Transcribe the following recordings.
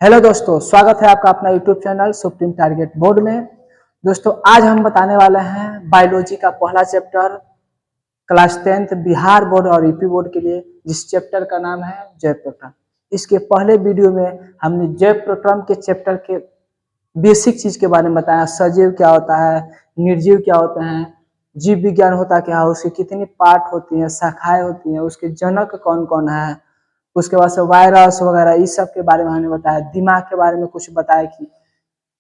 Hello दोस्तों, स्वागत है आपका अपना YouTube channel supreme target board में। दोस्तों आज हम बताने वाले हैं बायोलॉजी का पहला chapter class 10th Bihar board और यूपी बोर्ड के लिए, जिस चैप्टर का नाम है जैव प्रक्रम। इसके पहले वीडियो में हमने जैव प्रक्रम के चैप्टर के बेसिक चीज के बारे में बताया। सजीव क्या होता है, निर्जीव क्या होते हैं, जीव विज्ञान होता क्या है, उसकी कितनी पार्ट होती हैं, शाखाएं होती हैं, उसके जनक कौन कौन है, उसके बाद से वायरस वगैरह इस सब के बारे में हमने बताया। दिमाग के बारे में कुछ बताया कि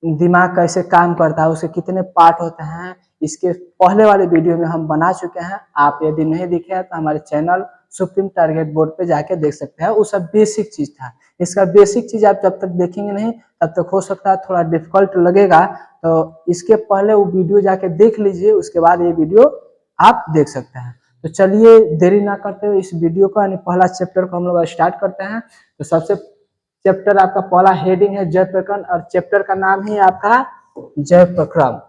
दिमाग कैसे काम करता है, उसके कितने पार्ट होते हैं। इसके पहले वाले वीडियो में हम बना चुके हैं। आप यदि नहीं दिखे हैं तो हमारे चैनल सुप्रीम टारगेट बोर्ड पे जाके देख सकते हैं। वो सब बेसिक चीज था। इसका बेसिक चीज आप जब तक देखेंगे नहीं तब तक हो सकता है थोड़ा डिफिकल्ट लगेगा। तो इसके पहले वो वीडियो जाके देख लीजिए, उसके बाद ये वीडियो आप देख सकते हैं। तो चलिए देरी ना करते हुए इस वीडियो का यानी पहला चैप्टर को हम लोग स्टार्ट करते हैं। तो सबसे चैप्टर आपका पहला हेडिंग है जैव प्रक्रम और चैप्टर का नाम ही आपका जैव प्रक्रम।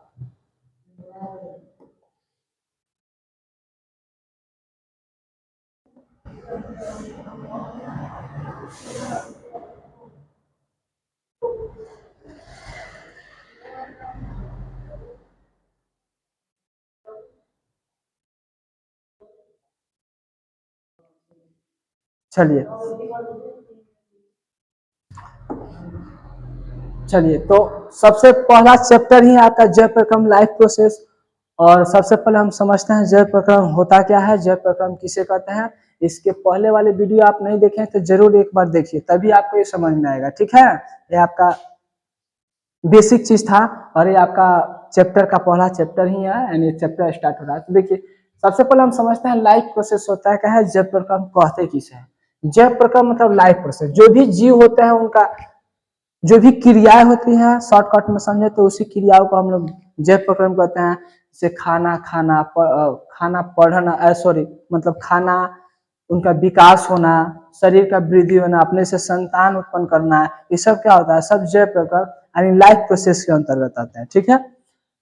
चलिए चलिए तो सबसे पहला चैप्टर ही आपका जैव प्रक्रम लाइफ प्रोसेस। और सबसे पहले हम समझते हैं जैव प्रक्रम होता क्या है, जैव प्रक्रम किसे कहते हैं। इसके पहले वाले वीडियो आप नहीं देखे तो जरूर एक बार देखिए, तभी आपको ये समझ में आएगा। ठीक है, ये आपका बेसिक चीज था और ये आपका चैप्टर का पहला चैप्टर ही है, यानी चैप्टर स्टार्ट हो रहा है। तो देखिए सबसे पहले हम समझते हैं लाइफ प्रोसेस होता है क्या है, जैव प्रक्रम कहते किसे हैं। जैव प्रक्रम मतलब लाइफ प्रोसेस, जो भी जीव होते हैं उनका जो भी क्रियाएं होती हैं, शॉर्टकट में समझे तो उसी क्रियाओं को हम लोग जैव प्रक्रम कहते हैं। जैसे खाना खाना, खाना पढ़ना, सॉरी मतलब खाना, उनका विकास होना, शरीर का वृद्धि होना, अपने से संतान उत्पन्न करना, ये सब क्या होता है, सब जैव प्रक्रम यानी लाइफ प्रोसेस के अंतर्गत आता है। ठीक है,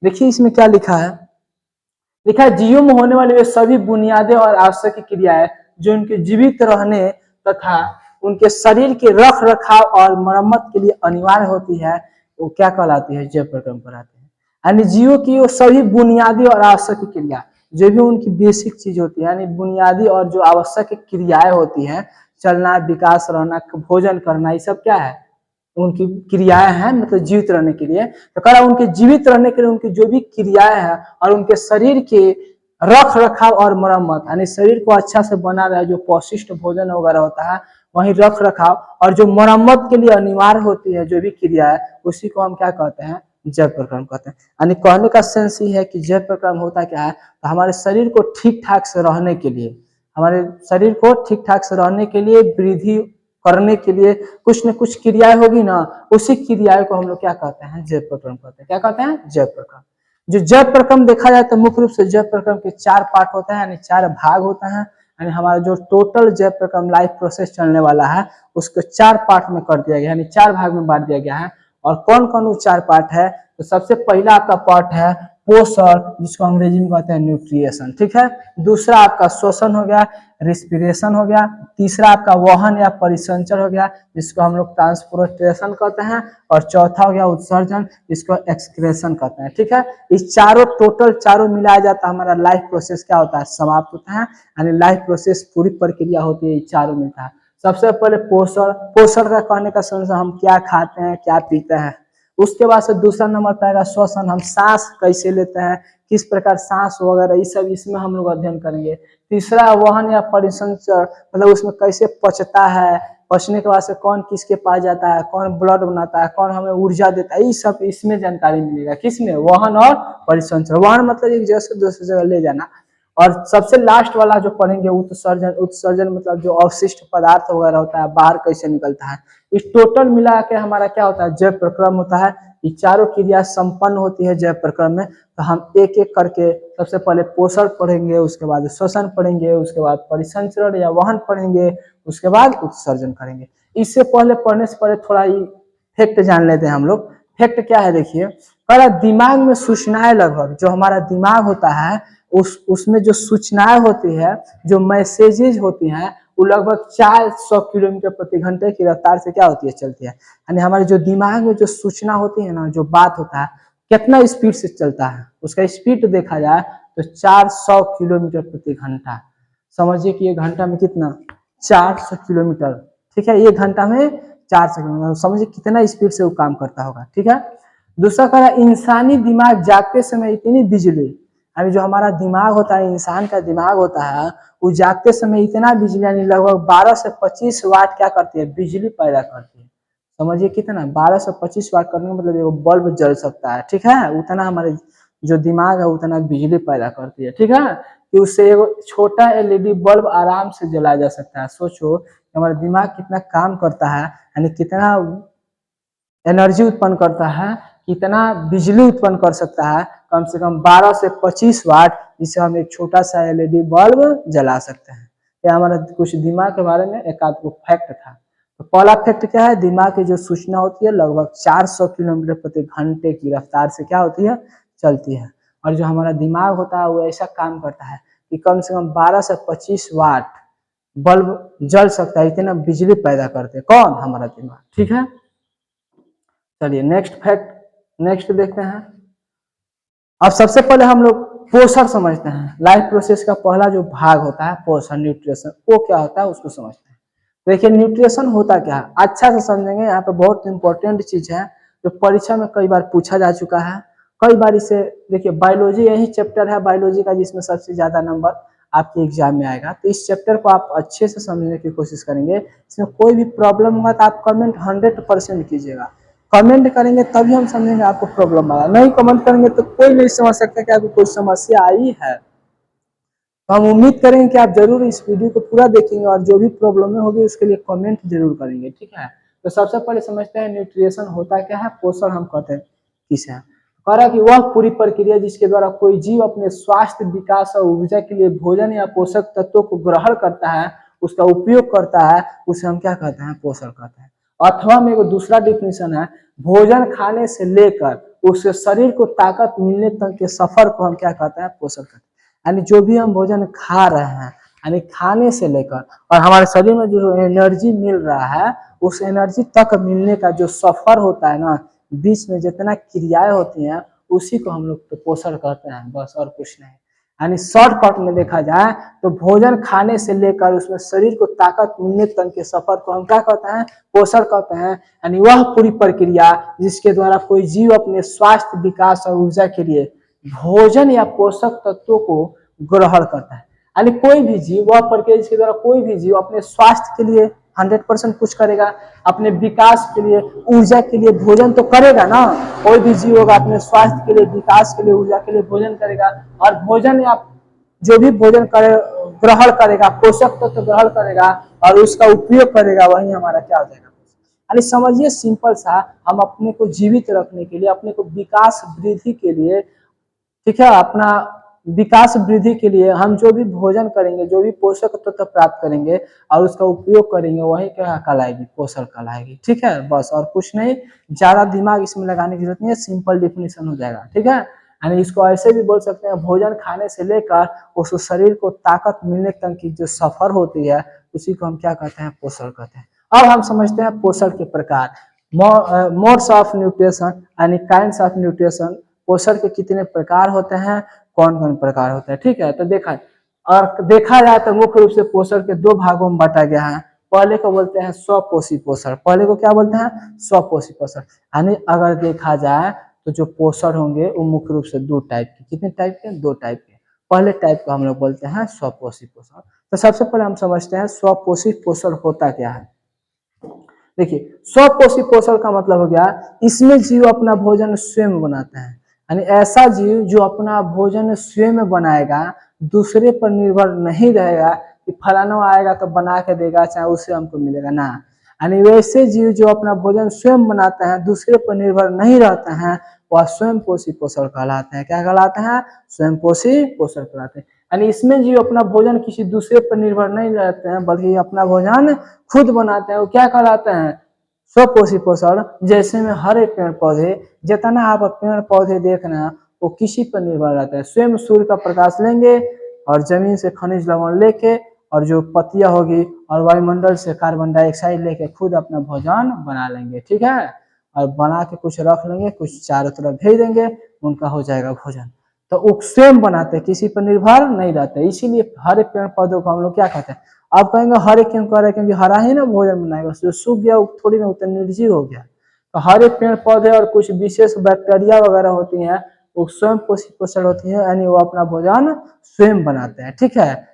देखिए इसमें क्या लिखा है। लिखा है जीवों में होने वाली वे सभी बुनियादी और आवश्यक क्रियाएं जो उनके जीवित रहने तथा उनके शरीर के रख रखाव और मरम्मत के लिए अनिवार्य होती है, वो क्या कहलाती है, जैव प्रक्रम कहलाती है। यानी जीवों की वो सभी बुनियादी और आवश्यक क्रिया जो भी उनकी बेसिक चीज होती है, यानी बुनियादी और जो आवश्यक क्रियाएं होती हैं, चलना, विकास, रहना, भोजन करना, ये सब क्या है, उनकी क्रियाएं हैं, मतलब जीवित रहने के लिए। तो कह रहा उनके जीवित रहने के लिए उनकी जो भी क्रियाएं हैं और उनके शरीर के रख रखाव और मरम्मत, यानी शरीर को अच्छा से बना रहे, जो पौष्टिक भोजन वगैरह होता है, वही रख रखाव और जो मरम्मत के लिए अनिवार्य होती है जो भी क्रिया है, उसी को हम क्या कहते हैं, जैव प्रक्रम कहते हैं। यानी कहने का सेंस ही है कि जैव प्रक्रम होता क्या है, तो हमारे शरीर को ठीक ठाक से रहने के लिए, हमारे शरीर को ठीक ठाक से रहने के लिए, वृद्धि करने के लिए कुछ न कुछ क्रियाएं होगी ना, उसी क्रियाएं को हम लोग क्या कहते हैं, जैव प्रक्रम कहते हैं। क्या कहते हैं, जैव प्रक्रम। जो जैव प्रक्रम देखा जाए तो मुख्य रूप से जैव प्रक्रम के 4 पार्ट होते हैं, यानी 4 भाग होते हैं। यानी हमारा जो टोटल जैव प्रक्रम लाइफ प्रोसेस चलने वाला है उसको 4 पार्ट में कर दिया गया, यानी 4 भाग में बांट दिया गया है। और कौन कौन वो 4 पार्ट है, तो सबसे पहला आपका पार्ट है पोषण, जिसको अंग्रेजी में कहते हैं न्यूट्रिएशन। ठीक है, दूसरा आपका श्वसन हो गया, रिस्पिरेशन हो गया, तीसरा आपका वहन या परिसंचरण हो गया, जिसको हम लोग ट्रांसपोर्टेशन कहते हैं, और चौथा हो गया उत्सर्जन, जिसको एक्सक्रेशन कहते हैं। ठीक है, इस चारों टोटल चारों मिलाया जाता है, हमारा लाइफ प्रोसेस क्या होता है, समाप्त होता है। यानी लाइफ प्रोसेस पूरी प्रक्रिया होती है, चारों मिलता है। सबसे पहले पोषण, पोषण का कहने का समझ हम क्या खाते हैं, क्या पीते हैं। उसके बाद से दूसरा नंबर पर आएगा श्वसन, हम सांस कैसे लेते हैं, किस प्रकार सांस वगैरह, ये सब इसमें हम लोग अध्ययन करेंगे। तीसरा वहन या परिसंचरण, मतलब उसमें कैसे पचता है, पचने के बाद से कौन किसके पास जाता है, कौन ब्लड बनाता है, कौन हमें ऊर्जा देता है, ये सब इसमें जानकारी मिलेगा। किसमें, वहन और परिसंचरण। वहन मतलब एक जगह से दूसरी जगह ले जाना। और सबसे लास्ट वाला जो पढ़ेंगे उत्सर्जन, उत्सर्जन मतलब जो अवशिष्ट पदार्थ वगैरह होता है बाहर कैसे निकलता है। इस टोटल मिला के हमारा क्या होता है, जैव प्रक्रम होता है। ये चारों क्रिया संपन्न होती है जैव प्रक्रम में। तो हम एक एक करके सबसे पहले पोषण पढ़ेंगे, उसके बाद श्वसन पढ़ेंगे, उसके बाद परिसंचरण या वहन पढ़ेंगे, उसके बाद उत्सर्जन करेंगे। इससे पहले पढ़ने से पहले थोड़ा ही फैक्ट जान लेते हैं हम लोग। फैक्ट क्या है, देखिए दिमाग में सूचनाएं, लगभग जो हमारा दिमाग होता है उसमें जो सूचनाएं होती है, जो मैसेजेज होती हैं, वो लगभग 400 किलोमीटर प्रति घंटे की रफ्तार से क्या होती है, चलती है। यानी हमारे जो दिमाग में जो सूचना होती है ना, जो बात होता है, कितना स्पीड से चलता है, उसका स्पीड देखा जाए तो 400 किलोमीटर प्रति घंटा। समझिए कि एक घंटा में कितना, 400 किलोमीटर। ठीक है, एक घंटा में 400 किलोमीटर, समझिए कितना स्पीड से वो काम करता होगा। ठीक है, दूसरा कह रहा है इंसानी दिमाग जागते समय इतनी बिजली, यानी जो हमारा दिमाग होता है, इंसान का दिमाग होता है, वो जागते समय इतना बिजली यानी लगभग 12 से 25 वाट क्या करती है, बिजली पैदा करती है। समझिए कितना, 12 से 25 वाट करने का मतलब एक बल्ब जल सकता है। ठीक है, उतना हमारे जो दिमाग है उतना बिजली पैदा करती है। ठीक है, कि उससे एक छोटा एलईडी बल्ब आराम से जलाया जा सकता है। सोचो हमारा दिमाग कितना काम करता है, यानी कितना एनर्जी उत्पन्न करता है, कितना बिजली उत्पन्न कर सकता है, कम से कम 12 से 25 वाट, जिससे हम एक छोटा सा एलईडी बल्ब जला सकते हैं। यह हमारा कुछ दिमाग के बारे में एक आध फैक्ट था। तो पहला फैक्ट क्या है, दिमाग की जो सूचना होती है लगभग 400 किलोमीटर प्रति घंटे की रफ्तार से क्या होती है, चलती है। और जो हमारा दिमाग होता है वो ऐसा काम करता है कि कम से कम 12 से 25 वाट बल्ब जल सकता है, इतना बिजली पैदा करते हैं कौन, हमारा दिमाग। ठीक है, चलिए नेक्स्ट फैक्ट, नेक्स्ट देखते हैं। अब सबसे पहले हम लोग पोषण समझते हैं। लाइफ प्रोसेस का पहला जो भाग होता है पोषण, न्यूट्रिशन, वो क्या होता है उसको समझते हैं। देखिए न्यूट्रिशन होता क्या है, अच्छा से समझेंगे। यहाँ पे बहुत इंपॉर्टेंट चीज है जो परीक्षा में कई बार पूछा जा चुका है, कई बार इसे, देखिए बायोलॉजी यही चैप्टर है बायोलॉजी का जिसमें सबसे ज्यादा नंबर आपके एग्जाम में आएगा। तो इस चैप्टर को आप अच्छे से समझने की कोशिश करेंगे। इसमें कोई भी प्रॉब्लम होगा तो आप कमेंट 100% कीजिएगा। कमेंट करेंगे तभी हम समझेंगे आपको प्रॉब्लम आया, नहीं कमेंट करेंगे तो कोई नहीं समझ सकता कि आपको कोई समस्या आई है। तो हम उम्मीद करेंगे कि आप जरूर इस वीडियो को पूरा देखेंगे और जो भी प्रॉब्लम होगी उसके लिए कमेंट जरूर करेंगे। ठीक है, तो सबसे पहले समझते हैं न्यूट्रिशन होता क्या है, पोषण हम कहते हैं किसे है। कह रहा कि वह पूरी प्रक्रिया जिसके द्वारा कोई जीव अपने स्वास्थ्य, विकास और ऊर्जा के लिए भोजन या पोषक तत्वों को ग्रहण करता है, उसका उपयोग करता है, उसे हम क्या कहते हैं, पोषण कहते हैं। अथवा में एक दूसरा डिफिनेशन है, भोजन खाने से लेकर उसके शरीर को ताकत मिलने तक के सफर को हम क्या कहते हैं, पोषण कहते हैं। यानी जो भी हम भोजन खा रहे हैं, यानी खाने से लेकर और हमारे शरीर में जो एनर्जी मिल रहा है, उस एनर्जी तक मिलने का जो सफर होता है ना, बीच में जितना क्रियाएं होती हैं, उसी को हम लोग तो पोषण कहते हैं, बस और कुछ नहीं। यानी शॉर्टकट में देखा जाए तो भोजन खाने से लेकर उसमें शरीर को ताकत मिलने तक के सफर को हम क्या कहते हैं, पोषण कहते हैं। यानी वह पूरी प्रक्रिया जिसके द्वारा कोई जीव अपने स्वास्थ्य, विकास और ऊर्जा के लिए भोजन या पोषक तत्वों को ग्रहण करता है। यानी कोई भी जीव, वह प्रक्रिया जिसके द्वारा कोई भी जीव अपने स्वास्थ्य के लिए 100% कुछ करेगा, अपने विकास के लिए, ऊर्जा के लिए भोजन तो करेगा ना। कोई भी जीव होगा अपने स्वास्थ्य के लिए, विकास के लिए, ऊर्जा के लिए भोजन करेगा। और भोजन या जो भी भोजन करे, ग्रहण करेगा, पोषक तत्व ग्रहण करेगा और उसका उपयोग करेगा, वही हमारा क्या हो जाएगा। यानी समझिए सिंपल सा, हम अपने को जीवित रखने के लिए, अपने को विकास वृद्धि के लिए, ठीक है, अपना विकास वृद्धि के लिए हम जो भी भोजन करेंगे, जो भी पोषक तत्व प्राप्त करेंगे और उसका उपयोग करेंगे, वही क्या कहलाएगी, पोषण कहलाएगी। ठीक है, बस और कुछ नहीं, ज्यादा दिमाग इसमें लगाने की जरूरत नहीं है, सिंपल डिफिनेशन हो जाएगा। ठीक है, यानी इसको ऐसे भी बोल सकते हैं, भोजन खाने से लेकर उस शरीर को ताकत मिलने तक की जो सफर होती है, उसी को हम क्या कहते हैं, पोषण कहते हैं। अब हम समझते हैं पोषण के प्रकार, मोड्स ऑफ न्यूट्रिशन यानी काइंड्स ऑफ न्यूट्रिशन। पोषण के कितने प्रकार होते हैं, कौन कौन प्रकार होते हैं। ठीक है, तो देखा जाए तो मुख्य रूप से पोषण के दो भागों में बांटा गया है। पहले को बोलते हैं स्वपोषी पोषण, पहले को क्या बोलते हैं, स्वपोषी पोषण। यानी अगर देखा जाए तो जो पोषण होंगे वो मुख्य रूप से दो टाइप के, कितने टाइप के, दो टाइप के। पहले टाइप को हम लोग बोलते हैं स्वपोषी पोषण। तो सबसे पहले हम समझते हैं स्वपोषी पोषण होता क्या है। देखिए स्वपोषी पोषण का मतलब हो गया, इसमें जीव अपना भोजन स्वयं बनाते हैं। यानी ऐसा जीव जो अपना भोजन स्वयं बनाएगा, दूसरे पर निर्भर नहीं रहेगा कि फलाना आएगा तो बना के देगा चाहे उससे हमको मिलेगा ना। यानी वैसे जीव जो अपना भोजन स्वयं बनाते हैं, दूसरे पर निर्भर नहीं रहते हैं, वह स्वयं पोषी पोषण कहलाते हैं। क्या कहलाते हैं, स्वयं पोषी पोषण कहलाते हैं। यानी इसमें जीव अपना भोजन किसी दूसरे पर निर्भर नहीं रहते हैं, बल्कि अपना भोजन खुद बनाते हैं, वो क्या कहलाते हैं, स्वपोषी पोषण। जैसे में हर एक पेड़ पौधे, जितना आप पेड़ पौधे देख रहे हैं वो किसी पर निर्भर रहता है। स्वयं सूर्य का प्रकाश लेंगे और जमीन से खनिज लवण लेके और जो पत्तियां होगी और वायुमंडल से कार्बन डाइऑक्साइड लेके खुद अपना भोजन बना लेंगे, ठीक है। और बना के कुछ रख लेंगे, कुछ चारों तरफ भेज देंगे, उनका हो जाएगा भोजन। तो वो स्वयं बनाते, किसी पर निर्भर नहीं रहते। इसीलिए हर एक पेड़ पौधों को हम लोग क्या कहते हैं। आप कहेंगे हरे क्यों कह रहे हैं, क्योंकि हरा ही ना भोजन बनाएगा, जो सूख गया वो थोड़ी ना उतना निर्जीव हो गया। तो हर एक पेड़ पौधे और कुछ विशेष बैक्टीरिया वगैरह होती हैं, वो स्वयं पोषण होती है, यानी वो अपना भोजन स्वयं बनाते हैं, ठीक है।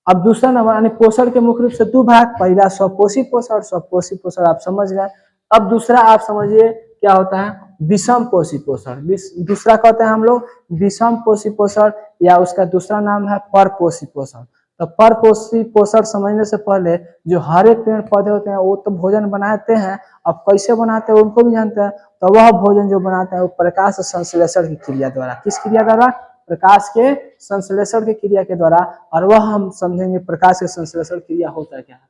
अब दूसरा नंबर यानी पोषण के मुख्य रूप से दो भाग, पहला स्वपोषी पोषण और स्वपोषी पोषण आप समझ गए। अब दूसरा आप समझिए क्या होता है विषम पोषी पोषण। दूसरा कहते हैं हम लोग विषम पोषी पोषण, या उसका दूसरा नाम है परपोषी पोषण। तो परपोषी पोषण समझने से पहले जो हर एक पेड़ पौधे होते हैं वो तो भोजन बनाते हैं, अब कैसे बनाते हैं उनको भी जानते हैं। तो वह भोजन जो बनाते हैं वो प्रकाश संश्लेषण की क्रिया द्वारा, किस क्रिया द्वारा, प्रकाश के संश्लेषण की क्रिया के द्वारा। और वह हम समझेंगे प्रकाश के संश्लेषण क्रिया होता क्या है।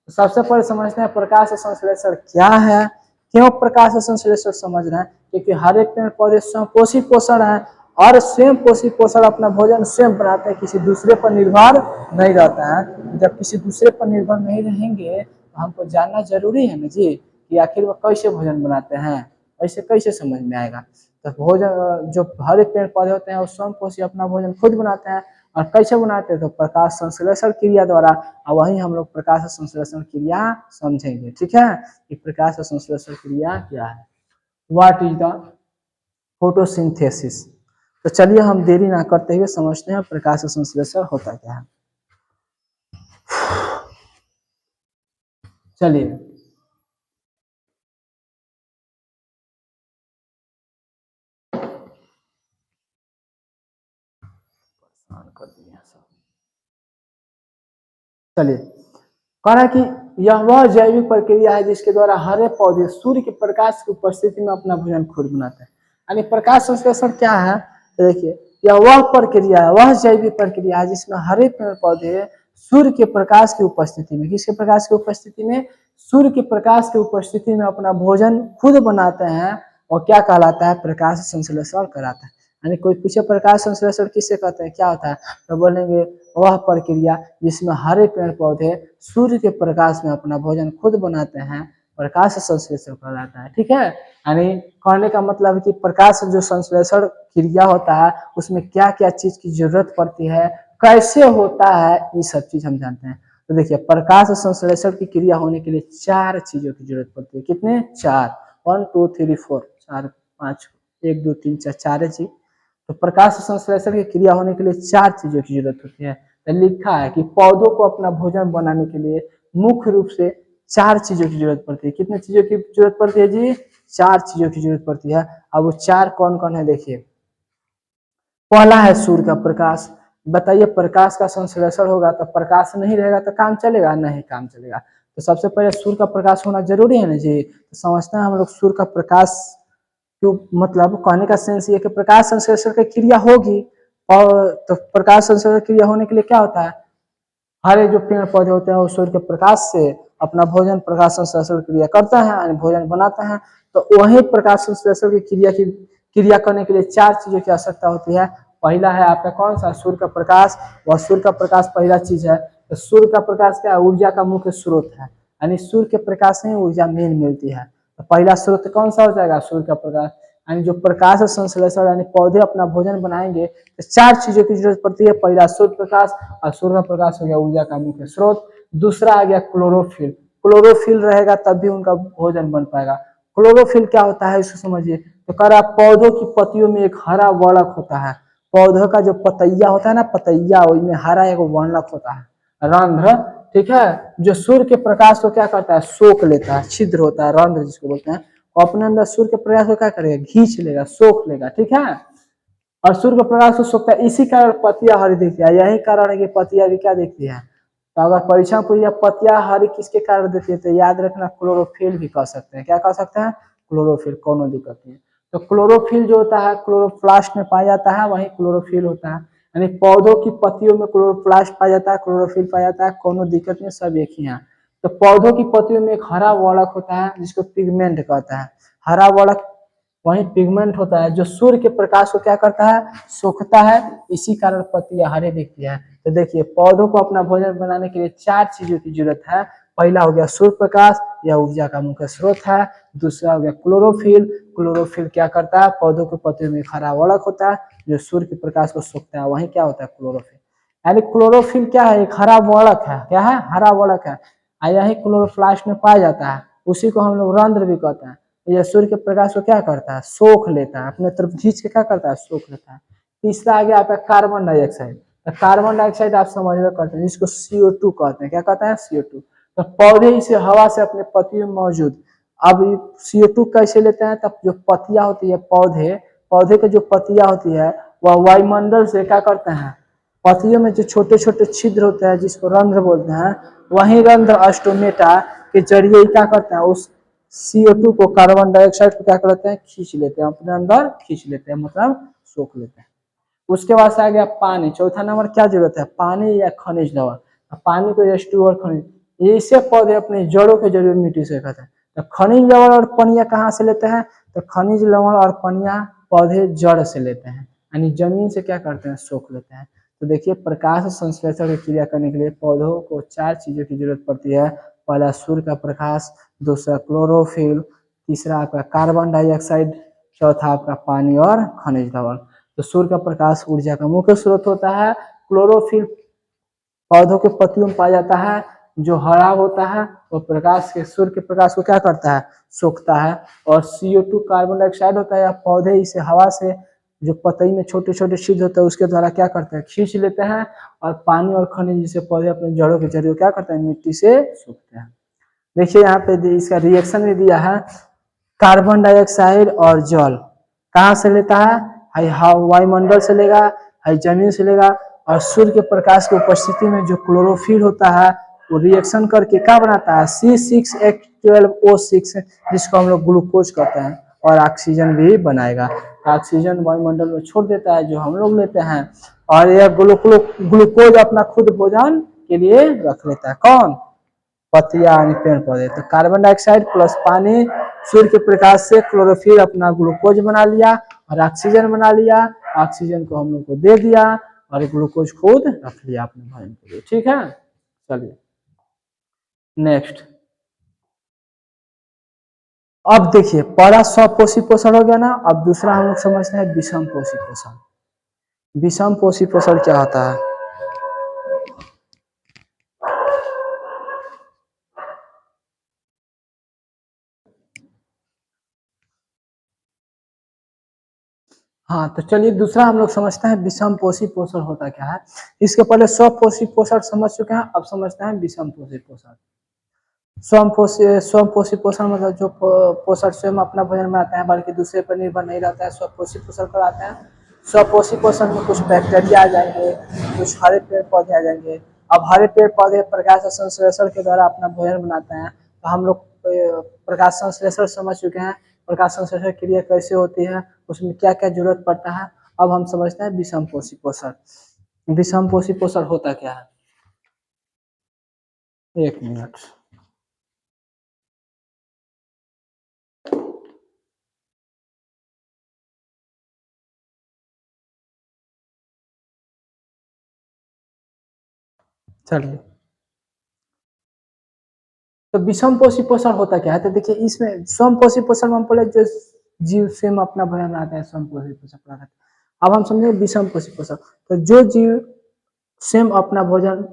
तो सबसे पहले समझते हैं प्रकाश संश्लेषण क्या है। क्यों प्रकाश संश्लेषण समझ रहे हैं, क्योंकि हर एक पेड़ पौधे स्वपोषी पोषण है और स्वयं पोषी पोषण अपना भोजन स्वयं बनाते हैं, किसी दूसरे पर निर्भर नहीं रहता है। जब किसी दूसरे पर निर्भर नहीं रहेंगे तो हमको जानना जरूरी है ना जी कि आखिर वो कैसे भोजन बनाते हैं, ऐसे कैसे समझ में आएगा। तो भोजन जो हर एक पेड़ पौधे होते हैं वो स्वयं पोषी अपना भोजन खुद बनाते हैं, और कैसे बनाते हैं तो प्रकाश संश्लेषण क्रिया द्वारा। और वही हम लोग प्रकाश संश्लेषण क्रिया समझेंगे, ठीक है। कि प्रकाश संश्लेषण क्रिया क्या है, व्हाट इज द फोटोसिंथेसिस। तो चलिए हम देरी ना करते हुए समझते हैं प्रकाश संश्लेषण होता क्या है। चलिए कर दिया सब। चलिए कह रहा है कि यह वह जैविक प्रक्रिया है जिसके द्वारा हरे पौधे सूर्य के प्रकाश की उपस्थिति में अपना भोजन खुद बनाते हैं। यानी प्रकाश संश्लेषण क्या है, तो देखिए यह वह प्रक्रिया है, वह जैविक प्रक्रिया है जिसमें हरे पेड़ पौधे सूर्य के प्रकाश की उपस्थिति में, किसके प्रकाश की उपस्थिति में, सूर्य के प्रकाश की उपस्थिति में अपना भोजन खुद बनाते हैं। और क्या कहलाता है, प्रकाश संश्लेषण कहलाता है। यानी कोई पूछे प्रकाश संश्लेषण किससे कहते हैं, क्या होता है, तो बोलेंगे वह प्रक्रिया जिसमें हरे पेड़ पौधे सूर्य के प्रकाश में अपना भोजन खुद बनाते हैं, प्रकाश संश्लेषण कहलाता है, ठीक है। यानी कहने का मतलब है कि प्रकाश जो संश्लेषण क्रिया होता है उसमें क्या क्या चीज की जरूरत पड़ती है, कैसे होता है, ये सब चीज हम जानते हैं। तो देखिए प्रकाश संश्लेषण की क्रिया होने के लिए चार चीजों की जरूरत पड़ती है, कितने, चार, 1 2 3 4, चार पाँच, 1 2 3 4, चार चीज। तो प्रकाश संश्लेषण की क्रिया होने के लिए चार चीजों की जरूरत होती है। तो लिखा है कि पौधों को अपना भोजन बनाने के लिए मुख्य रूप से चार चीजों की जरूरत पड़ती है। कितने चीजों की जरूरत पड़ती है जी, चार चीजों की जरूरत पड़ती है। अब वो चार कौन कौन है देखिए, पहला है सूर्य का प्रकाश। बताइए प्रकाश का संश्लेषण होगा तो प्रकाश नहीं रहेगा तो काम चलेगा, नहीं काम चलेगा। तो सबसे पहले सूर्य का प्रकाश होना जरूरी है ना जी। तो समझते हैं हम लोग सूर्य का प्रकाश क्यों, मतलब कहने का सेंस ये कि प्रकाश संश्लेषण की क्रिया होगी, और तो प्रकाश संश्लेषण क्रिया होने के लिए क्या होता है, हरे जो पेड़ पौधे होते हैं वो सूर्य के प्रकाश से अपना भोजन प्रकाश संश्लेषण क्रिया करते हैं, भोजन बनाते हैं। तो वही प्रकाश संश्लेषण की क्रिया करने के लिए चार चीजों की आवश्यकता होती है। पहला है आपका कौन सा, सूर्य का प्रकाश। वह सूर्य का प्रकाश पहला चीज है। तो सूर्य का प्रकाश क्या है, ऊर्जा का मुख्य स्रोत है, यानी सूर्य के प्रकाश से ही ऊर्जा मेन मिलती है। तो पहला स्रोत कौन सा हो जाएगा, सूर्य का प्रकाश। यानी जो प्रकाश संश्लेषण यानी पौधे अपना भोजन बनाएंगे तो चार चीजों की जरूरत पड़ती है। पहला सूर्य प्रकाश, और सूर्य का प्रकाश हो गया ऊर्जा का मुख्य स्रोत। दूसरा आ गया क्लोरोफिल, क्लोरोफिल रहेगा तब भी उनका भोजन बन पाएगा। क्लोरोफिल क्या होता है इसको समझिए। तो कह रहा पौधों की पत्तियों में एक हरा वर्णक होता है, पौधों का जो पतैया होता है ना, पतैया उसमें हरा एक वर्णक होता है, रंध्र, ठीक है। जो सूर्य के प्रकाश को क्या करता है, सोख लेता है, छिद्र होता है रंध्र जिसको बोलते हैं, अपने अंदर सूर्य के प्रकाश को क्या करेगा, खींच लेगा, सोख लेगा, ठीक है। और सूर्य का प्रकाश को सोखता है, इसी कारण पत्तियां हरी दिखती है। यही कारण है कि पत्तियां भी क्या दिखती है। तो अगर परीक्षा में पूछे पत्तियां हरी किसके कारण दिखती है तो याद रखना क्लोरोफिल भी कह सकते हैं। क्या कह सकते हैं, क्लोरोफिल, कोनो दिक्कत नहीं। तो क्लोरोफिल जो होता है क्लोरोप्लास्ट में पाया जाता है, वही क्लोरोफिल होता है। यानी पौधों की पत्तियों में क्लोरोप्लास्ट पाया जाता है, क्लोरोफिल पाया जाता है, कोनो दिक्कत नहीं, सब एक ही है। तो पौधों की पत्तियों में एक हरा वर्णक होता है जिसको पिगमेंट कहता है। हरा वर्णक वहीं पिगमेंट होता है जो सूर्य के प्रकाश को क्या करता है, सोखता है, इसी कारण पत्तियां हरे दिखती है। तो देखिए पौधों को अपना भोजन बनाने के लिए 4 चीजों की जरूरत है। पहला हो गया सूर्य प्रकाश, यह ऊर्जा का मुख्य स्रोत है। दूसरा हो गया क्लोरोफिल, क्लोरोफिल क्या करता है, पौधों के पत्तियों में हरा वलक होता है जो सूर्य के प्रकाश को सोखता है, वहीं क्या होता है क्लोरोफिल। यानी क्लोरोफिल क्या है, एक हरा वलक है, क्या है, हरा वलक है। यही क्लोरोप्लास्ट में पाया जाता है, उसी को हम लोग रंध्र भी कहते हैं। यह सूर्य के प्रकाश को क्या करता है, सोख लेता है, अपने तरफ खींच के क्या करता है, सोख लेता है। तीसरा आ गया आपका कार्बन डाइऑक्साइड। तो कार्बन डाइऑक्साइड आप समझ में करते हैं, जिसको CO2 कहते हैं, क्या कहते हैं, CO2। तो पौधे इसे हवा से अपने पत्तियों में मौजूद, अब CO2 कैसे लेते हैं, तब जो पत्तियां होती है पौधे, पौधे के जो पत्तियां होती है वह वायुमंडल से क्या करते हैं, पत्तियों में जो छोटे छोटे छिद्र होते हैं जिसको रंध्र बोलते हैं, वही रंध्र स्टोमेटा के जरिए क्या करते हैं, उस CO2 को, कार्बन डाइऑक्साइड को क्या करते हैं, खींच लेते हैं, अपने अंदर खींच लेते हैं, मतलब सोख लेते हैं। उसके बाद से आ गया पानी। चौथा नंबर क्या जरूरत है, पानी या खनिज लवण। पानी को H2 और खनिज, इससे पौधे अपने जड़ों के जरिए मिट्टी से खाते हैं। तो खनिज लवण और पनिया कहाँ से लेते हैं, तो खनिज लवण और पनिया पौधे जड़ से लेते हैं, यानी जमीन से क्या करते हैं, सोख लेते हैं। तो देखिए प्रकाश संश्लेषण की क्रिया करने के लिए पौधों को 4 चीजों की जरूरत पड़ती है। पहला सूर्य का प्रकाश, दूसरा क्लोरोफिल, तीसरा आपका कार्बन डाइऑक्साइड, चौथा आपका पानी और खनिज लवण। तो सूर्य का प्रकाश ऊर्जा का मुख्य स्रोत होता है। क्लोरोफिल पौधों के पत्तियों में पाया जाता है, जो हरा होता है, वो प्रकाश के, सूर्य के प्रकाश को क्या करता है, सोखता है। और CO2 कार्बन डाइऑक्साइड होता है, या पौधे इसे हवा से, जो पतई में छोटे छोटे छिद्र होते हैं उसके द्वारा क्या करते हैं, खींच लेते हैं। और पानी और खनिज जिसे पौधे अपने जड़ों के जरिए क्या करते हैं, मिट्टी से सोखते हैं। देखिए यहाँ पे इसका रिएक्शन भी दिया है, कार्बन डाइऑक्साइड और जल कहाँ से लेता है, वायुमंडल से लेगा, जमीन से लेगा। और सूर्य के प्रकाश की उपस्थिति में जो क्लोरोफिल होता है वो रिएक्शन करके क्या बनाता है, C6H12O6, जिसको हम लोग ग्लूकोज कहते हैं, और ऑक्सीजन भी बनाएगा। ऑक्सीजन वायुमंडल में छोड़ देता है जो हम लोग लेते हैं, और यह ग्लूकोज अपना खुद भोजन के लिए रख लेता है। कौन, पत्तियां यानी पेड़ पौधे। तो कार्बन डाइऑक्साइड प्लस पानी, सूर्य के प्रकाश से क्लोरोफिल अपना ग्लूकोज बना लिया और ऑक्सीजन बना लिया, ऑक्सीजन को हम लोग को दे दिया और ग्लूकोज खुद रख लिया अपने भोजन के लिए। ठीक है, चलिए नेक्स्ट। अब देखिए पहला स्वपोषी पोषण हो गया ना, अब दूसरा हम लोग समझते हैं विषम पोषी पोषण। विषम पोषी पोषण क्या होता है, हाँ तो चलिए दूसरा हम लोग समझते हैं विषम पोषी पोषण होता क्या है। इसके पहले स्वपोषी पोषण समझ चुके हैं, अब समझते हैं विषम पोषी पोषण। स्वयं पोषी पोषण मतलब जो पोषण स्वयं अपना भोजन बनाते हैं, बल्कि दूसरे पर निर्भर नहीं रहता है, स्वपोषी पोषण कराते हैं। स्वपोषी पोषण में कुछ बैक्टीरिया आ जाएंगे, कुछ हरे पेड़ पौधे आ जाएंगे। अब हरे पेड़ पौधे प्रकाश संश्लेषण के द्वारा अपना भोजन बनाते हैं। तो हम लोग प्रकाश संश्लेषण समझ चुके हैं, प्रकाश संश्लेषण क्रिया कैसे होती है, उसमें क्या क्या जरूरत पड़ता है। अब हम समझते हैं विषम पोषी पोषण। विषम पोषी पोषण होता क्या है, एक मिनट। चलिए तो विषम पोषी पोषण होता क्या है, तो देखिए इसमें स्वयं पोषी पोषण में पहले जो जीव स्वयं अपना भोजन बनाते हैं स्वयं पोषी पोषण कराते हैं। अब हम समझे विषम पोषी पोषण, तो जो जीव स्वयं अपना भोजन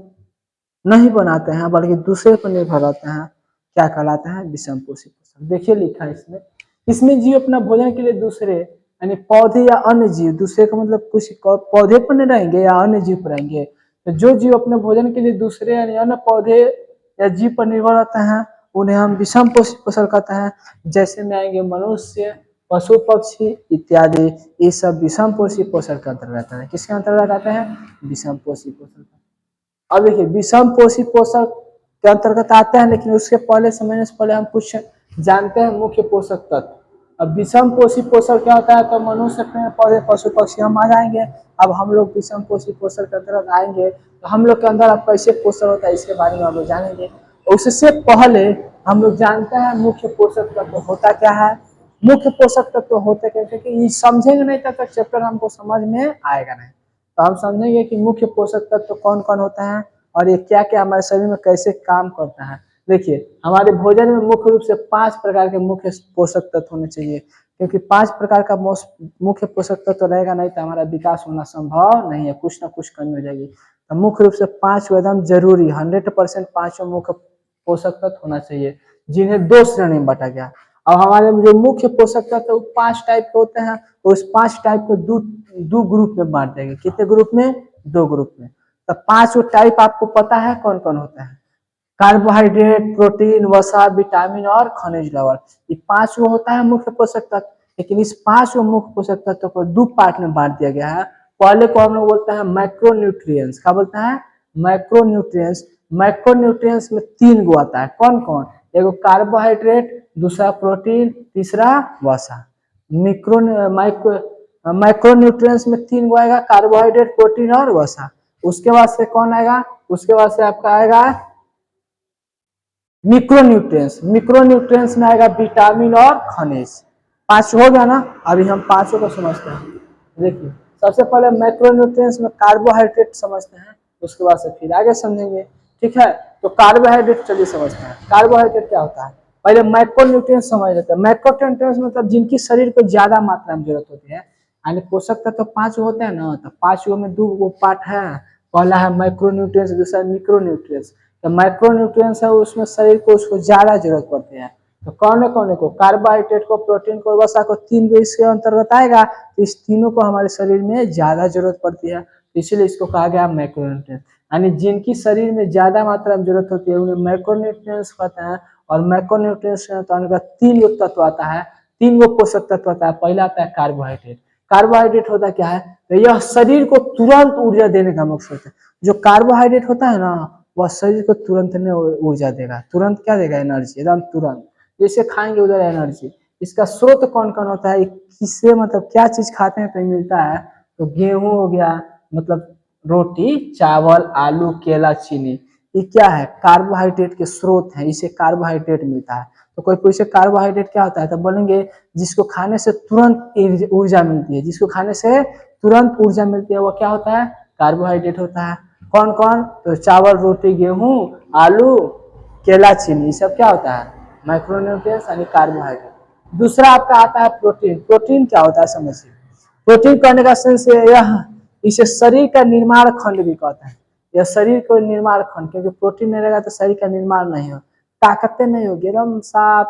नहीं बनाते हैं बल्कि दूसरे पर निर्भर रहते हैं, क्या कहलाते हैं, विषम पोषी पोषण। देखिए लिखा है इसमें, इसमें जीव अपना भोजन के लिए दूसरे यानी पौधे या अन्य जीव, दूसरे का मतलब कुछ पौधे पर नहीं रहेंगे या अन्य जीव पर रहेंगे। तो जो जीव अपने भोजन के लिए दूसरे यानी अन्य पौधे या जीव पर निर्भर रहते हैं उन्हें हम विषम पोषी पोषण कहते हैं। जैसे में आएंगे मनुष्य, पशु पक्षी इत्यादि, ये सब विषम पोषी पोषण के अंतर्गत आते हैं। किसके अंतर्गत आते हैं, विषम पोषी पोषण। अब देखिए विषम पोषी पोषक के अंतर्गत आते हैं, लेकिन उसके पहले समझने से पहले हम कुछ जानते हैं मुख्य पोषक तत्व। अब विषम पोषी पोषक क्या होता है, तो मनुष्य, पेड़ पौधे, पशु पक्षी हम आ जाएंगे। अब हम लोग विषम पोषी पोषक के अंतर्गत आएंगे तो हम लोग के अंदर अब कैसे पोषण होता है इसके बारे में हम लोग जानेंगे। उससे पहले हम लोग जानते हैं मुख्य पोषक तत्व होता क्या है। मुख्य पोषक तत्व होते कैसे कि ये समझेंगे नहीं तब तक चैप्टर हमको समझ में आएगा नहीं। तो हम समझेंगे कि मुख्य पोषक तत्व कौन कौन होते हैं और ये क्या क्या हमारे शरीर में कैसे काम करता है। देखिए हमारे भोजन में मुख्य रूप से 5 प्रकार के मुख्य पोषक तत्व होने चाहिए, क्योंकि 5 प्रकार का मुख्य पोषक तत्व रहेगा नहीं तो हमारा विकास होना संभव नहीं है, कुछ ना कुछ कमी हो जाएगी। तो मुख्य रूप से 5 एकदम जरूरी 100% 5 मुख्य पोषक तत्व होना चाहिए, जिन्हें 2 श्रेणी में बांटा गया। अब हमारे जो मुख्य पोषक तत्व 5 टाइप के होते हैं, उस 5 टाइप को दो ग्रुप में बांट देंगे। कितने ग्रुप में? 2 ग्रुप में। तो 5 टाइप आपको पता है कौन कौन होता है? कार्बोहाइड्रेट, प्रोटीन, वसा, विटामिन और खनिज लवण। ये 5 होता है मुख्य पोषक तत्व। लेकिन इस 5 मुख्य पोषक तत्व को 2 पार्ट में बांट दिया गया है। पहले को हम लोग बोलते हैं माइक्रोन्यूट्रिएंट्स। क्या बोलते हैं? माइक्रोन्यूट्रिएंट्स। माइक्रोन्यूट्रिएंट्स में 3 गो आता है। कौन कौन? एगो कार्बोहाइड्रेट, दूसरा प्रोटीन, तीसरा वसा। माइक्रोन्यूट्रिएंट्स में 3 गो आएगा, कार्बोहाइड्रेट, प्रोटीन और वसा। उसके बाद से कौन आएगा? उसके बाद से आपका आएगा मिक्रोन्यूट्रिएंट्स। मिक्रोन्यूट्रिएंट्स में आएगा विटामिन और खनिज। 5 हो गया ना। अभी हम 5 को समझते हैं। देखिए सबसे पहले माइक्रोन्यूट्रिएंट्स में कार्बोहाइड्रेट समझते हैं, उसके बाद से फिर आगे समझेंगे। ठीक है, तो कार्बोहाइड्रेट चलिए समझते हैं। कार्बोहाइड्रेट क्या होता है? पहले माइक्रोन्यूट्रिएंट्स समझ लेते हैं। माइक्रोन्यूट्रिएंट्स मतलब जिनकी शरीर को ज्यादा मात्रा में जरूरत होती है, यानी पोषक तत्व तो 5 होते हैं ना, तो 5 में 2 गो पार्ट है। पहला है माइक्रोन्यूट्रिएंट्स, दूसरा मिक्रोन्यूट्रिएंट्स। तो माइक्रोन्यूट्रिएंट्स है उसमें शरीर को उसको ज्यादा जरूरत पड़ती है। तो कौन कौन को? कार्बोहाइड्रेट को, प्रोटीन को, वसा को, 3 को इसके अंतर्गत आएगा। तो इस तीनों को हमारे शरीर में ज्यादा जरूरत पड़ती है, इसलिए इसको कहा गया माइक्रोन्यूट्रिएंट्स। यानी जिनकी शरीर में ज्यादा मात्रा में जरूरत होती है उन्हें माइक्रोन्यूट्रिएंट्स कहते हैं। और माइक्रोन्यूट्रिएंट्स के अंतर्गत 3 गो तत्व आता है, 3 गो पोषक तत्व आता है। पहला आता है कार्बोहाइड्रेट। कार्बोहाइड्रेट होता क्या है? तो यह शरीर को तुरंत ऊर्जा देने का मकसद है। जो कार्बोहाइड्रेट होता है ना, वह शरीर को तुरंत में ऊर्जा देगा। तुरंत क्या देगा? एनर्जी, एकदम तुरंत। जैसे खाएंगे उधर एनर्जी। इसका स्रोत कौन कौन होता है? किससे मतलब क्या चीज खाते हैं तो मिलता है? तो गेहूं हो गया, मतलब रोटी, चावल, आलू, केला, चीनी। ये क्या है? कार्बोहाइड्रेट के स्रोत है, इसे कार्बोहाइड्रेट मिलता है। तो कोई पूछे कार्बोहाइड्रेट क्या होता है, तो बोलेंगे जिसको खाने से तुरंत ऊर्जा मिलती है। जिसको खाने से तुरंत ऊर्जा मिलती है वो क्या होता है? कार्बोहाइड्रेट होता है। कौन कौन? तो चावल, रोटी, गेहूं, आलू, केला, चीनी, सब क्या होता है? माइक्रोन्यूट्रिएंट्स यानी कार्बोहाइड्रेट। दूसरा आपका आता है प्रोटीन। प्रोटीन क्या होता है समझिए। प्रोटीन कहने का सेंस यह, इसे शरीर का निर्माण खंड भी कहते हैं। यह शरीर को निर्माण खंड, क्योंकि प्रोटीन नहीं रहेगा तो शरीर का निर्माण नहीं हो, ताकतें नहीं होगी, एकदम साफ।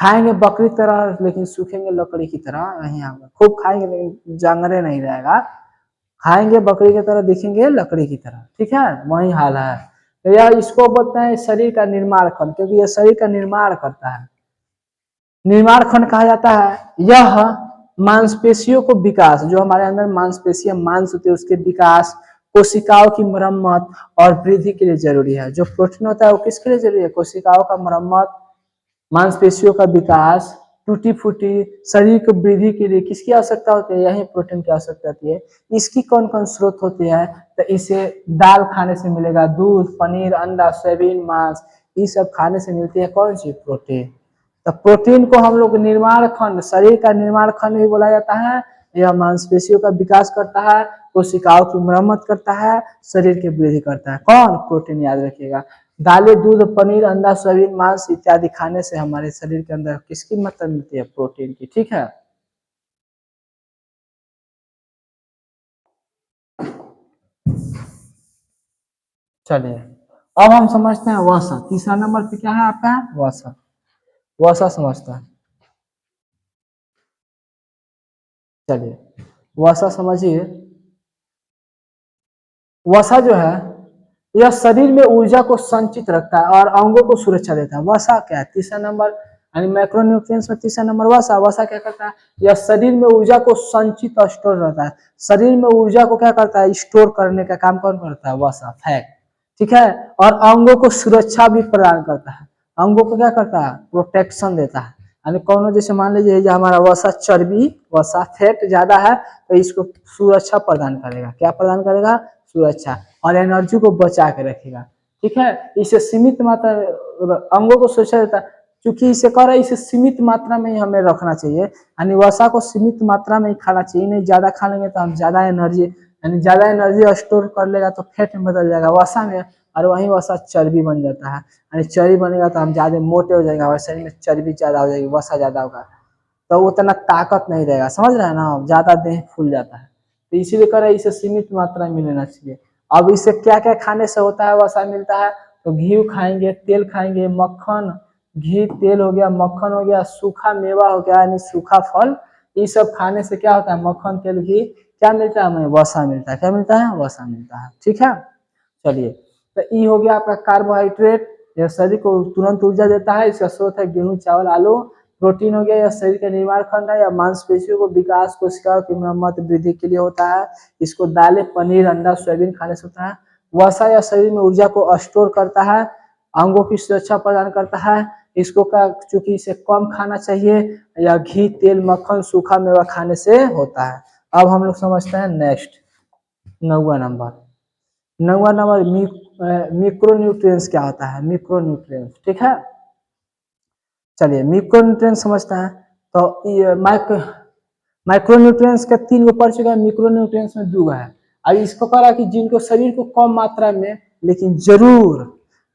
खाएंगे बकरी तरह लेकिन सूखेंगे लकड़ी की तरह, नहीं आएगा। खूब खाएंगे लेकिन जंगरे नहीं रहेगा। खाएंगे बकरी की तरह, दिखेंगे लकड़ी की तरह। ठीक है, वही हाल है। तो यह इसको बोलते हैं शरीर का निर्माण खंड, क्योंकि यह शरीर का निर्माण करता है। निर्माण खंड कहा जाता है। यह मांसपेशियों को विकास, जो हमारे अंदर मांसपेशियां, मांस होते हैं, उसके विकास, कोशिकाओं की मरम्मत और वृद्धि के लिए जरूरी है। जो प्रोटीन होता है वो किसके लिए जरूरी है? कोशिकाओं का मरम्मत, मांसपेशियों का विकास, टूटी फूटी शरीर की वृद्धि के लिए किसकी आवश्यकता होती है? यही प्रोटीन की आवश्यकता होती है। इसकी कौन कौन स्रोत होती है? तो इसे दाल खाने से मिलेगा, दूध, पनीर, अंडा, सोयाबीन, मांस, ये सब खाने से मिलती है कौन सी? प्रोटीन। तो प्रोटीन को हम लोग निर्माण खंड, शरीर का निर्माण खंड भी बोला जाता है। यह मांसपेशियों का विकास करता है, कोशिकाओं की मरम्मत करता है, शरीर की वृद्धि करता है। कौन? प्रोटीन, याद रखिएगा। दालें, दूध, पनीर, अंडा, सोयाबीन, मांस इत्यादि खाने से हमारे शरीर के अंदर किसकी मात्रा मिलती है? प्रोटीन की। ठीक है, चलिए अब हम समझते हैं वसा। तीसरा नंबर पे क्या है आपका? वसा। वसा समझता है। चलिए वसा समझिए। वसा जो है यह शरीर में ऊर्जा को संचित रखता है और अंगों को सुरक्षा देता है। वसा क्या है? तीसरा नंबर, यानी मैक्रोन्यूट्रिएंट्स में तीसरा नंबर वसा। वसा क्या करता है? यह शरीर में ऊर्जा को संचित और स्टोर रहता है। शरीर में ऊर्जा को क्या करता है? स्टोर करने का काम कौन करता है? वसा, फैट। ठीक है, और अंगों को सुरक्षा भी प्रदान करता है। अंगों को क्या करता है? प्रोटेक्शन देता है। यानी कौन, जैसे मान लीजिए हमारा वसा चर्बी, वसा फैट ज्यादा है तो इसको सुरक्षा प्रदान करेगा। क्या प्रदान करेगा? सुरक्षा, और एनर्जी को बचा के रखेगा। ठीक है, इसे सीमित मात्रा अंगों को सुरक्षा देता है। क्योंकि इसे कह रहा है इसे सीमित मात्रा में ही हमें रखना चाहिए, यानी वसा को सीमित मात्रा में ही खाना चाहिए, नहीं ज्यादा खा लेंगे तो हम ज्यादा एनर्जी, यानी ज्यादा एनर्जी स्टोर कर लेगा तो फैट में बदल जाएगा वसा में, और वही वसा चर्बी बन जाता है, यानी चर्बी बनेगा तो हम ज्यादा मोटे हो जाएंगे, हमारे शरीर में चर्बी ज्यादा हो जाएगी, वसा ज्यादा होगा तो उतना ताकत नहीं रहेगा, समझ रहे हैं ना, ज्यादा देह फूल जाता है, तो इसीलिए कह रहे हैं इसे सीमित मात्रा में लेना चाहिए। अब इसे क्या क्या खाने से होता है वसा मिलता है, तो घी खाएंगे, तेल खाएंगे, मक्खन, घी तेल हो गया, मक्खन हो गया, सूखा मेवा हो गया यानी सूखा फल, ये सब खाने से क्या होता है, मक्खन तेल घी क्या मिलता है हमें, वसा मिलता है, क्या मिलता है, वसा मिलता है, ठीक है। चलिए, तो ये हो गया आपका कार्बोहाइड्रेट, यह शरीर को तुरंत ऊर्जा देता है, इसका स्रोत है गेहूं चावल आलू। प्रोटीन हो गया, यह शरीर का निर्माण खंड है, या मांसपेशियों को विकास, कोशिकाओं की मरम्मत वृद्धि के लिए होता है, इसको दालें पनीर अंडा सोयाबीन खाने से होता है। वसा या शरीर में ऊर्जा को स्टोर करता है, अंगों की सुरक्षा प्रदान करता है, इसको का चूंकि इसे कम खाना चाहिए, या घी तेल मक्खन सूखा मेवा खाने से होता है। अब हम लोग समझते हैं नेक्स्ट 9वां नंबर। 9वां नंबर मिक्रोन्यूट्रिएंट्स क्या होता है, मिक्रोन्यूट्रिएंट्स, ठीक है। चलिए मिक्रोन्यूट्रिएंट्स समझते हैं, तो ये माइक्रोन्यूट्रिएंट्स के 3 गो पढ़ चुके हैं, मिक्रोन्यूट्रिएंट्स में 2 है। अब इसको कह रहा है कि जिनको शरीर को कम मात्रा में लेकिन जरूर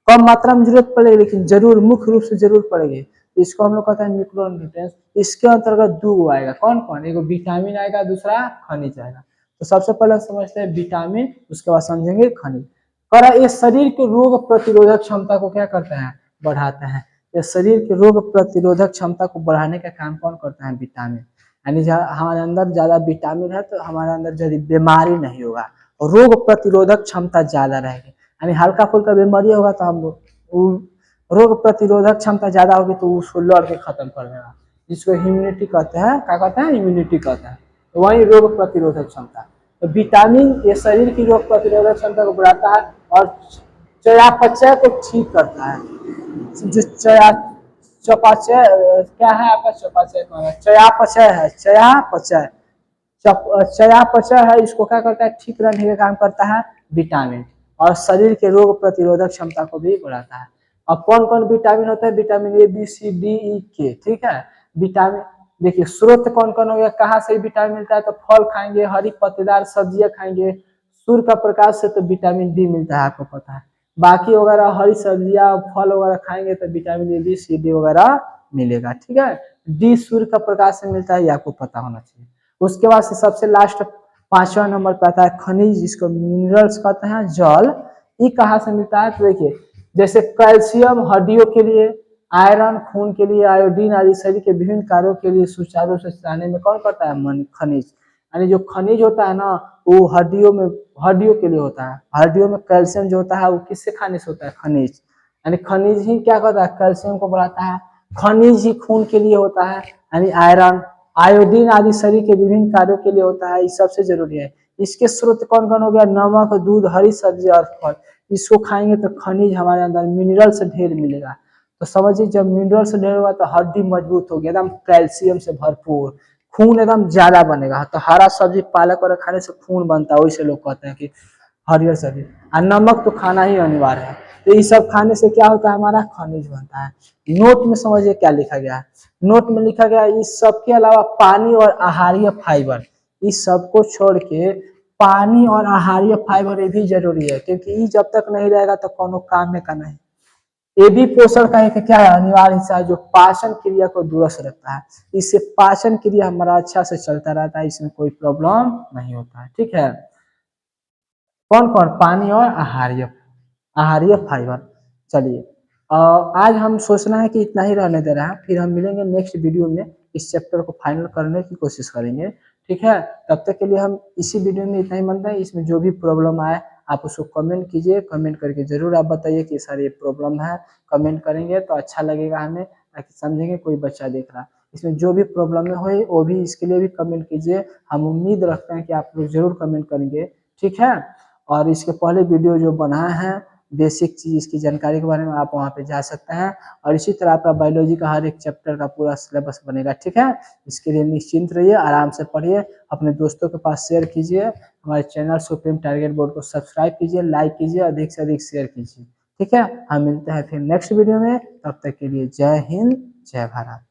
कम मात्रा में जरूरत पड़ेगी, लेकिन जरूर मुख्य रूप से जरूर पड़ेगी, इसको हम लोग कहते हैं मिक्रोन्यूट्रिएंट्स। इसके अंतर्गत 2 गो आएगा, कौन कौन, एक विटामिन आएगा, दूसरा खनिज आएगा। तो सबसे पहले समझते हैं विटामिन, उसके बाद समझेंगे खनिज। कह रहा है ये शरीर के रोग प्रतिरोधक क्षमता को क्या करते हैं, बढ़ाते हैं। ये शरीर के रोग प्रतिरोधक क्षमता को बढ़ाने का काम कौन करता है, विटामिन, यानी हमारे अंदर ज्यादा विटामिन है तो हमारे अंदर जल्दी बीमारी नहीं होगा, और रोग प्रतिरोधक क्षमता ज्यादा रहेगी, यानी हल्का फुल्का बीमारी होगा तो हम रोग प्रतिरोधक क्षमता ज्यादा होगी तो उसको लड़ के खत्म कर देगा, जिसको इम्यूनिटी कहते हैं, क्या कहते हैं, इम्यूनिटी कहते हैं, तो वही रोग प्रतिरोधक क्षमता। तो विटामिन ये शरीर की रोग प्रतिरोधक क्षमता को बढ़ाता है, और चयापचय को ठीक करता है, जो चयापचय क्या है आपका, चयापचय है, चयापचय चयापचय है, इसको क्या करता है, ठीक रखने का काम करता है विटामिन, और शरीर के रोग प्रतिरोधक क्षमता को भी बढ़ाता है। अब कौन कौन विटामिन होता है, vitamin A B C D E K, ठीक है। विटामिन देखिए स्रोत कौन कौन हो गया, कहाँ से विटामिन मिलता है, तो फल खाएंगे, हरी पत्तेदार सब्जियां खाएंगे, सूर्य का प्रकाश से तो विटामिन डी मिलता है, आपको पता है। बाकी वगैरह हरी सब्जियां फल वगैरह खाएंगे तो vitamin A B C D वगैरह मिलेगा, ठीक है। डी सूर्य का प्रकाश से मिलता है, ये आपको पता होना चाहिए। उसके बाद से सबसे लास्ट 5वां नंबर पे आता है खनिज, जिसको मिनरल्स कहते हैं, जल। ये कहाँ से मिलता है, तो देखिए जैसे कैल्शियम हड्डियों के लिए, आयरन खून के लिए, आयोडीन आदि शरीर के विभिन्न कार्यों के लिए सुचारू रूप से चलाने में कौन करता है, खनिज, यानी जो खनिज होता है ना वो हड्डियों के लिए होता है, हड्डियों में कैल्शियम जो होता है वो किससे खाने से होता है, खनिज, यानी खनिज ही क्या करता है, कैल्शियम को बढ़ाता है। खनिज ही खून के लिए होता है, यानी आयरन, आयोडीन आदि शरीर के विभिन्न कार्यों के लिए होता है, ये सबसे जरूरी है। इसके स्रोत कौन कौन हो गया, नमक, दूध, हरी सब्जी और फल। इसको खाएंगे तो खनिज हमारे अंदर मिनरल से ढेर मिलेगा। तो समझिए जब मिनरल से ढेर होगा तो हड्डी मजबूत होगी, एकदम कैल्शियम से भरपूर, खून एकदम ज्यादा बनेगा। तो हरा सब्जी पालक और खाने से खून बनता है, वैसे लोग कहते हैं कि हरियर सब्जी, और नमक तो खाना ही अनिवार्य है। तो ये सब खाने से क्या होता है, हमारा खनिज बनता है। नोट में समझिए क्या लिखा गया है, नोट में लिखा गया है इस सब के अलावा पानी और आहारीय फाइबर, इस सबको छोड़ के पानी और आहारीय फाइबर ये भी जरूरी है, क्योंकि ये जब तक नहीं रहेगा तो कोनो काम में का नहीं। ये भी पोषण का एक क्या है, अनिवार्य हिस्सा है, जो पाचन क्रिया को दुरुस्त रखता है। इससे पाचन क्रिया हमारा अच्छा से चलता रहता है, इसमें कोई प्रॉब्लम नहीं होता है, ठीक है। कौन कौन, पानी और आहारीय आहारीय फाइबर। चलिए आज हम सोचना है कि इतना ही रहने दे रहा है, फिर हम मिलेंगे नेक्स्ट वीडियो में, इस चैप्टर को फाइनल करने की कोशिश करेंगे, ठीक है। तब तक के लिए हम इसी वीडियो में इतना ही मानते हैं। इसमें जो भी प्रॉब्लम आए आप उसको कमेंट कीजिए, कमेंट करके जरूर आप बताइए कि सर ये प्रॉब्लम है। कमेंट करेंगे तो अच्छा लगेगा हमें, ताकि समझेंगे कोई बच्चा देख रहा है। इसमें जो भी प्रॉब्लम है वो भी, इसके लिए भी कमेंट कीजिए। हम उम्मीद रखते हैं कि आप लोग जरूर कमेंट करेंगे, ठीक है। और इसके पहले वीडियो जो बनाए हैं बेसिक चीज इसकी जानकारी के बारे में, आप वहाँ पे जा सकते हैं। और इसी तरह आपका बायोलॉजी का हर एक चैप्टर का पूरा सिलेबस बनेगा, ठीक है। इसके लिए निश्चिंत रहिए, आराम से पढ़िए, अपने दोस्तों के पास शेयर कीजिए। हमारे चैनल सुप्रीम टारगेट बोर्ड को सब्सक्राइब कीजिए, लाइक कीजिए, अधिक से अधिक शेयर कीजिए, ठीक है, हम मिलते हैं फिर नेक्स्ट वीडियो में, तब तक के लिए जय हिंद, जय भारत।